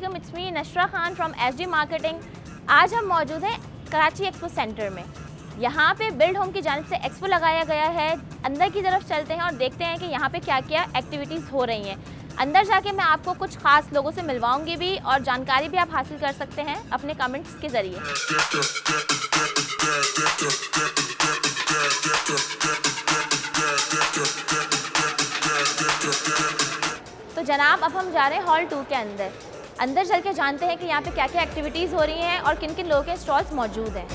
वालेकुम, it's me नशरा Khan from SD marketing. आज हम मौजूद हैं कराची एक्सपो सेंटर में। यहाँ पे बिल्ड होम की जानिब से एक्सपो लगाया गया है। अंदर की तरफ चलते हैं और देखते हैं कि यहाँ पे क्या क्या एक्टिविटीज़ हो रही हैं। अंदर जाके मैं आपको कुछ ख़ास लोगों से मिलवाऊंगी भी और जानकारी भी आप हासिल कर सकते हैं अपने कमेंट्स के ज़रिए। तो जनाब, अब हम जा रहे हैं हॉल 2 के अंदर। अंदर चल के जानते हैं कि यहाँ पे क्या क्या एक्टिविटीज़ हो रही हैं और किन किन लोगों के स्टॉल्स मौजूद हैं।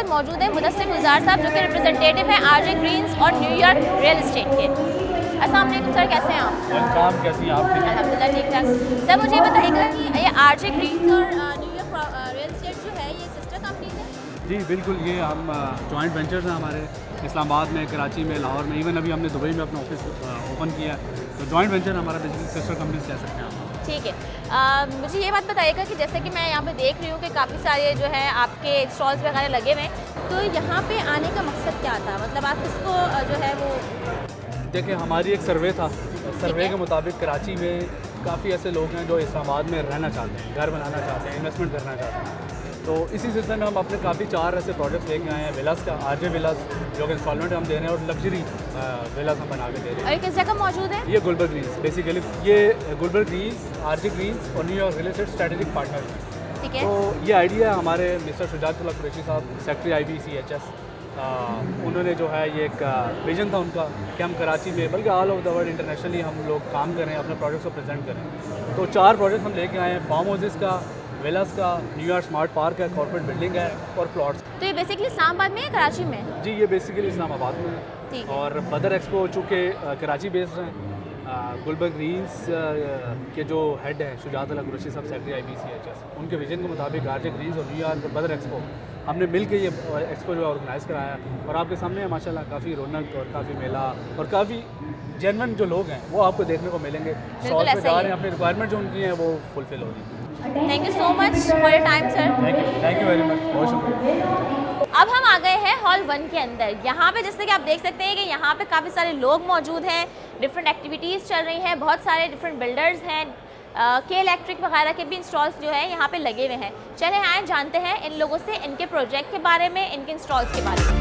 मौजूद है मुदस्सिर गुलजार साहब, जो कि रिप्रेजेंटेटिव हैं आरजे ग्रीन्स और न्यूयॉर्क रियल एस्टेट के। अस्सलाम वालेकुम सर, कैसे हैं आप? वेलकम, कैसी हैं आप? अल्हम्दुलिल्लाह ठीक ठाक। सर मुझे बताइएगा कि ये आरजे ग्रीन्स और न्यूयॉर्क रियल एस्टेट जो है ये सिस्टर कंपनीज है? जी बिल्कुल, ये हम जॉइंट वेंचर्स हैं हमारे इस्लामाबाद में, कराची में, लाहौर में, इवन अभी हमने दुबई में अपना ऑफिस ओपन किया है। तो जॉइंट वेंचर हमारा बेसिकली सिस्टर कंपनीज कह सकते हैं आप। ठीक है। मुझे ये बात बताइएगा कि जैसे कि मैं यहाँ पे देख रही हूँ कि काफ़ी सारे जो है आपके स्टॉल्स वगैरह लगे हुए हैं, तो यहाँ पे आने का मकसद क्या था? मतलब आप इसको जो है वो देखिए, हमारी एक सर्वे था। सर्वे के मुताबिक कराची में काफ़ी ऐसे लोग हैं जो इस्लामाबाद में रहना चाहते हैं, घर बनाना चाहते हैं, इन्वेस्टमेंट करना चाहते हैं। तो इसी सिलसिले में हम अपने काफ़ी 4 ऐसे प्रोजेक्ट्स लेके आए हैं। विलास का आरजे विलास, जो कि इंस्टॉलमेंट हम दे रहे हैं, और लग्जरी विलास हम बना के दे रहे हैं। और ये किस जगह मौजूद है? ये गुलबर्ग ग्रीन्स, बेसिकली ये गुलबर्ग ग्रीन्स, आरजे ग्रीन्स और New York real estate strategic partner है। ठीक है। तो ये आइडिया हमारे मिस्टर शुजातुल्लाह कुरैशी साहब, सेक्रेटरी IBCHS, उन्होंने जो है ये एक विजन था उनका कि हम कराची में, बल्कि all over the world internationally हम लोग काम करें, अपने प्रोजेक्ट्स को प्रेजेंट करें। तो 4 प्रोजेक्ट हम लेके आए हैं। फार्म हाउसेस का, विलास का, न्यूयॉर्क स्मार्ट पार्क है, कॉर्पोरेट बिल्डिंग है और प्लॉट्स। तो ये बेसिकली इस्लामाबाद में है, कराची में? जी, ये बेसिकली इस्लामाबाद में है। ठीक। और बदर एक्सपो चूँकि कराची बेस्ड हैं, गुलबर्ग ग्रीन्स के जो हेड हैं शुजातुल्लाह कुरैशी साहब, सेक्रेटरी IBCHS, उनके विजन के मुताबिक आरजे ग्रीन्स और न्यूयॉर्क और बदर एक्सपो हमने मिल के ये एक्सपो जो ऑर्गेनाइज़ कराया। और आपके सामने है माशाल्लाह काफ़ी रौनक और काफ़ी मेला और काफ़ी जेन्युइन जो लोग हैं वो आपको देखने को मिलेंगे। स्टॉल पे जा रहे हैं, अपनी रिक्वायरमेंट जो उनकी है वो फुलफिल हो रही है। Thank you so much for your time sir. Thank you very much, बहुत शुक्रिया। अब हम आ गए हैं हॉल 1 के अंदर। यहाँ पे जैसे कि आप देख सकते हैं कि यहाँ पे काफ़ी सारे लोग मौजूद हैं, डिफरेंट एक्टिविटीज़ चल रही हैं, बहुत सारे डिफरेंट बिल्डर्स हैं, के इलेक्ट्रिक वगैरह के भी इंस्टॉल्स जो है यहाँ पे लगे हुए हैं। चले आए जानते हैं इन लोगों से इनके प्रोजेक्ट के बारे में, इनके इंस्टॉल्स के बारे में।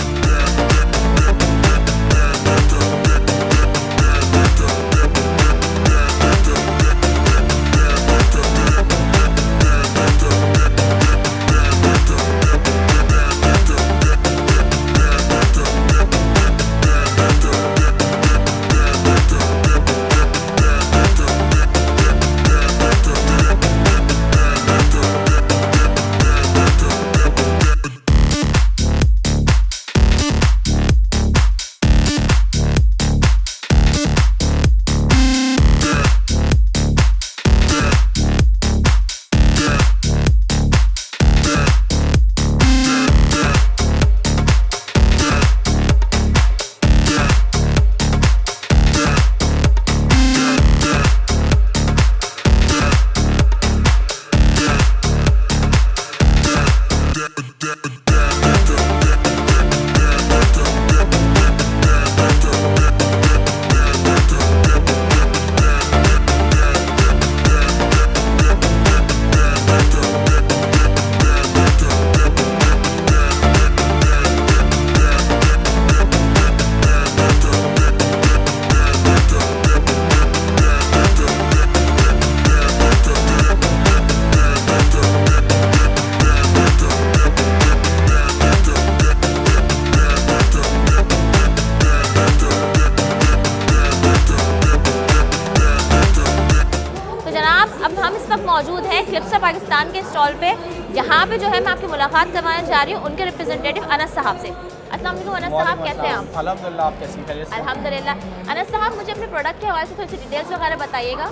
क्लिप्सा पाकिस्तान के स्टॉल पे। यहाँ पे जो है मैं आपकी मुलाकात करवाने जा रही हूँ उनके रिप्रेजेंटेटिव अनस साहब से। अस्सलाम वालेकुम अनस साहब, कैसे हैं आप? अल्हम्दुलिल्लाह, आप कैसी खैरियत से? अल्हम्दुलिल्लाह। अनस साहब, मुझे अपने प्रोडक्ट के हवाले से थोड़ी सी डिटेल्स वगैरह बताइएगा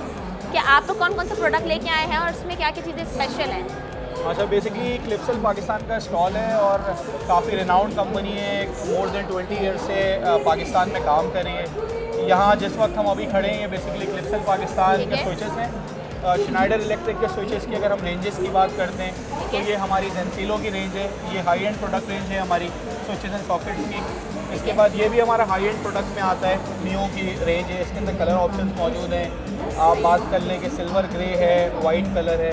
कि आप लोग कौन कौन सा प्रोडक्ट लेके आए हैं और उसमें क्या क्या चीज़ें स्पेशल हैं। अच्छा, बेसिकली क्लिप्सल पाकिस्तान का स्टॉल है और काफ़ी रिनाउंड कंपनी है, मोर देन 20 ईयर से पाकिस्तान में काम कर रही है। यहाँ जिस वक्त हम अभी खड़े हैं ये बेसिकली क्लिप्सल पाकिस्तान ठीक के है। स्विचेस हैं। श्नाइडर इलेक्ट्रिक के स्विचेस की अगर हम रेंजेस की बात करते हैं तो ये हमारी जेंसिलो की रेंज है, ये हाई एंड प्रोडक्ट रेंज है हमारी स्विचेस एंड सॉकेट्स की। इसके बाद ये भी हमारा हाई एंड प्रोडक्ट में आता है, नियो की रेंज है, इसके अंदर कलर ऑप्शंस मौजूद हैं। आप बात कर लें कि सिल्वर ग्रे है, वाइट कलर है।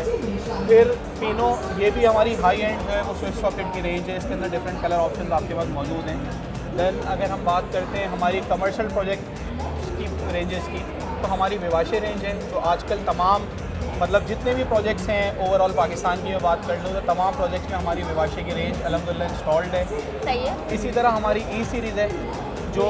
फिर पिनो, ये भी हमारी हाई एंड जो है वो स्विच सॉकेट की रेंज है, इसके अंदर डिफरेंट कलर ऑप्शंस आपके पास मौजूद हैं। देन अगर हम बात करते हैं हमारी कमर्शियल प्रोजेक्ट की रेंजेस की, तो हमारी विवाशे रेंज है जो आजकल तमाम मतलब जितने भी प्रोजेक्ट्स हैं ओवरऑल पाकिस्तान की मैं बात कर लूँ तो तमाम प्रोजेक्ट्स में हमारी विवाशे की रेंज अल्हम्दुलिल्लाह इंस्टॉल्ड है। सही है। इसी तरह हमारी ई सीरीज़ है जो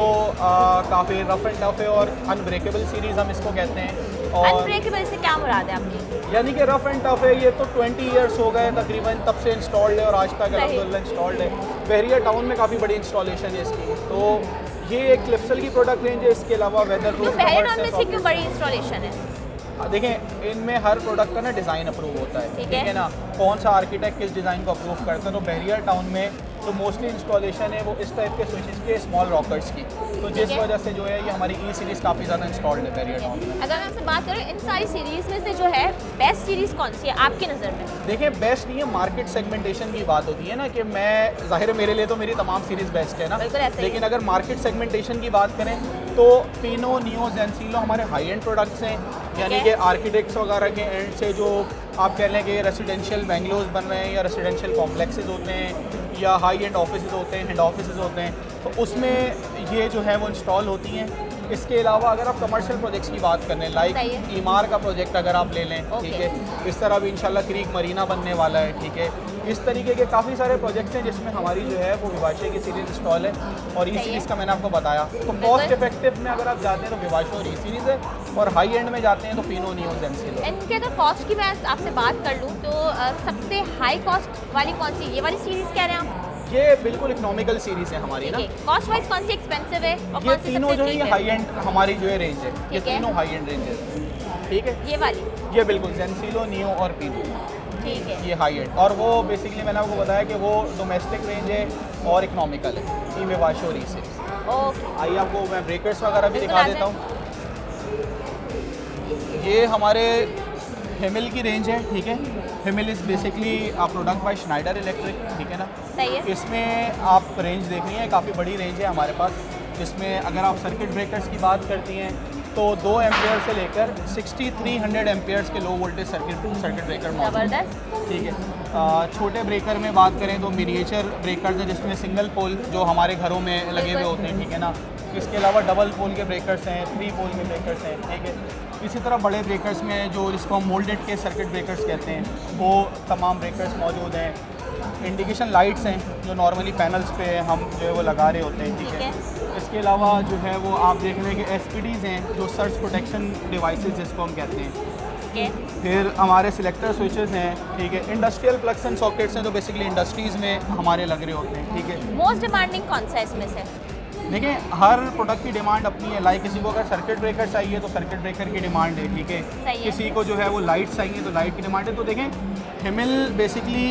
काफ़ी रफ एंड टफ है और अनब्रेकेबल सीरीज़ हम इसको कहते हैं। और अनब्रेकेबल से क्या मुराद है आपकी? यानी कि रफ एंड टफ है, ये तो 20 ईयर्स हो गए तकरीबन तब से इंस्टॉल्ड है और आज तक अल्हम्दुलिल्लाह इंस्टॉल्ड है। बहरिया टाउन में काफ़ी बड़ी इंस्टॉलेशन है इसकी। तो ये एक क्लिप्सल की प्रोडक्ट रेंज है। इसके अलावा वेदर तो प्रूफ बहरिया टाउन में इसकी क्यों बड़ी इंस्टॉलेशन है? देखें, इनमें हर प्रोडक्ट का ना डिज़ाइन अप्रूव होता है, ठीक ठीक है ना, कौन सा आर्किटेक्ट किस डिज़ाइन को अप्रूव करता है। तो बहरिया टाउन में जो मोस्टली इंस्टॉलेशन है वो इस टाइप के स्विचेस के स्मॉल रॉकर्स की, तो जिस है। वजह से जो है ये हमारी ई सीरीज़ काफ़ी ज़्यादा इंस्टॉल्ड है बहरिया टाउन में। अगर मैं आपसे बात करूँ इन सारी सीरीज़ में से जो है बेस्ट सीरीज़ कौन सी है आपकी नज़र में? देखिए, बेस्ट नहीं है, मार्केट सेगमेंटेशन की बात होती है ना कि मैं ज़ाहिर है मेरे लिए तो मेरी तमाम सीरीज़ बेस्ट है ना, बिल्कुल ऐसा ही। लेकिन अगर मार्केट सेगमेंटेशन की बात करें तो पिनो, नियो, जेंसिलो हमारे हाई एंड प्रोडक्ट्स हैं। यानी है। कि आर्किटेक्ट्स वगैरह के एंड से जो आप कह लें कि रेसिडेंशियल बेंगलोज बन रहे हैं या रेसिडेंशियल कॉम्प्लेक्सेस होते हैं या हाई एंड ऑफिस होते हैं, हेड ऑफिस होते हैं, तो उसमें ये जो है वो इंस्टॉल होती हैं। इसके अलावा अगर आप कमर्शियल प्रोजेक्ट्स की बात करें लाइक सही है। ईमार का प्रोजेक्ट अगर आप ले लें, ठीक ओके। है, इस तरह भी इंशाल्लाह क्रीक मरीना बनने वाला है, ठीक है। इस तरीके के काफ़ी सारे प्रोजेक्ट्स हैं जिसमें हमारी जो है वो विवाशे की सीरीज़ इंस्टॉल है और ई सही है। सीरीज़ का मैंने आपको बताया। तो बिल्कुल। कॉस्ट इफेक्टिव में अगर आप जाते हैं तो विवाशे और ई सीरीज़ है, और हाई एंड में जाते हैं तो पिनो, नियो, जेंसिलो। इनके अगर कॉस्ट की मैं आपसे बात कर लूँ तो सबसे हाई कॉस्ट वाली कौन सी? ये वाली सीरीज़ कह रहे हैं आप? ये बिल्कुल इकोनॉमिकल सीरीज़ है हमारी ना। कॉस्ट वाइज कौन सी एक्सपेंसिव है और ये कौन सी तीनों सबसे जो है ये cheap हाई एंड हमारी जो है रेंज है, ये ठीक है। तीनों हाई एंड रेंज है, ठीक है। ये वाली, ये बिल्कुल जेंसिलो, नियो और पिनो, ठीक है। ये हाई एंड। और वो बेसिकली मैंने आपको बताया कि वो डोमेस्टिक रेंज है और इकोनॉमिकल है, ये विवाशे और ई सीरीज़। ओके, आइए आपको मैं ब्रेकर्स वगैरह भी बिल्कुल दिखा आ देता हूँ। ये हमारे हिमिल की रेंज है, ठीक है। Himel is basically product by Schneider Electric, ठीक है ना। सही है। इसमें आप रेंज देख रही हैं, काफ़ी बड़ी रेंज है हमारे पास, जिसमें अगर आप सर्किट ब्रेकर्स की बात करती हैं तो 2 एम्पियर से लेकर 6300 एम्पियर्स के लो वोल्टेज सर्किट ब्रेकर मौजूद हैं, ज़बरदस्त। ठीक है। छोटे ब्रेकर में बात करें तो मिनिएचर ब्रेकर्स हैं जिसमें सिंगल पोल जो हमारे घरों में लगे हुए होते हैं, ठीक है ना। इसके अलावा डबल पोल के ब्रेकर्स हैं, 3 पोल के ब्रेकर्स हैं, ठीक है। इसी तरह बड़े ब्रेकर्स में जो जिसको हम मोल्डेड के सर्किट ब्रेकर्स कहते हैं वो तमाम ब्रेकर्स मौजूद हैं। इंडिकेशन लाइट्स हैं जो नॉर्मली पैनल्स पे हम जो है वो लगा रहे होते हैं, ठीक है। इसके अलावा जो है वो आप देख रहे हैं कि SPDs हैं जो सर्च प्रोटेक्शन डिवाइसेस जिसको हम कहते हैं। ठीक है। फिर हमारे सिलेक्टर स्विचेस हैं, ठीक है। इंडस्ट्रियल प्लग्स एंड सॉकेट्स हैं जो बेसिकली इंडस्ट्रीज़ में हमारे लग रहे होते हैं, ठीक है। मोस्ट डिमांडिंग कौन सा है इसमें से? देखिए, हर प्रोडक्ट की डिमांड अपनी है। लाइक किसी को अगर सर्किट ब्रेकर चाहिए तो सर्किट ब्रेकर की डिमांड है, ठीक है। सही है। किसी को जो है वो लाइट चाहिए तो लाइट की डिमांड है। तो देखें, हिमिल बेसिकली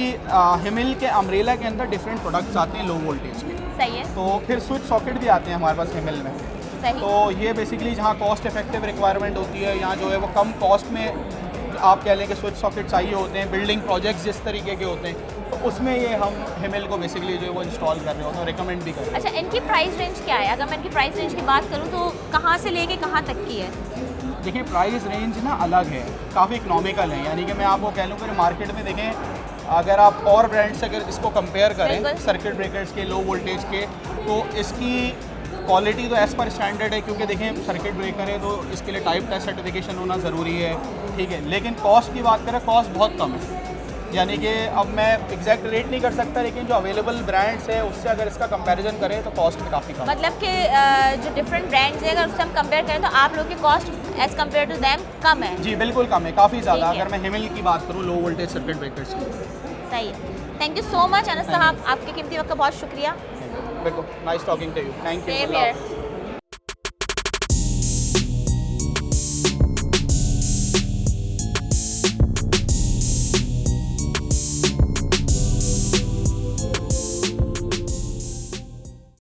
हिमिल के अम्ब्रेला के अंदर डिफरेंट प्रोडक्ट्स आते हैं लो वोल्टेज के, सही है। तो फिर स्विच सॉकेट भी आते हैं हमारे पास हिमिल में। सही। तो ये बेसिकली जहाँ कॉस्ट इफेक्टिव रिक्वायरमेंट होती है, यहाँ जो है वो कम कॉस्ट में आप कह लें कि स्विच सॉकेट चाहिए होते हैं, बिल्डिंग प्रोजेक्ट्स जिस तरीके के होते हैं, तो उसमें ये हम हिमिल को बेसिकली जो है वो इंस्टॉल कर रहे होते हैं और रिकमेंड भी कर रहे हैं। अच्छा, इनकी प्राइस रेंज क्या है? अगर मैं इनकी प्राइस रेंज की बात करूँ तो कहाँ से लेके कहाँ तक की है? देखिए, प्राइस रेंज ना अलग है, काफ़ी इकोनॉमिकल है। यानी कि मैं आपको कह लूँ कि मार्केट में देखें, अगर आप और ब्रांड से अगर इसको कंपेयर करें बिल्कुल। सर्किट ब्रेकर्स के लो वोल्टेज के, तो इसकी क्वालिटी तो एज़ पर स्टैंडर्ड है, क्योंकि देखें सर्किट ब्रेकर है तो इसके लिए टाइप टेस्ट सर्टिफिकेशन होना ज़रूरी है, ठीक है। लेकिन कॉस्ट की बात करें, कॉस्ट बहुत कम है। यानी कि अब मैं एग्जैक्ट रेट नहीं कर सकता, लेकिन जो अवेलेबल ब्रांड्स है उससे अगर इसका कंपैरिजन करें तो कॉस्ट में काफ़ी कम है। मतलब कि जो डिफरेंट ब्रांड्स हैं अगर उससे हम कंपेयर करें तो आप लोग की cost as compare to them कम है। जी बिल्कुल कम है, काफ़ी ज़्यादा। ठीक है। अगर मैं हिमिल की बात करूँ लो वोल्टेज सर्किट ब्रेकर्स की। सही है। Thank you so much Anas साहब, आपके कीमती वक्त का बहुत शुक्रिया। बिल्कुल, nice talking to you, thank you. Same here.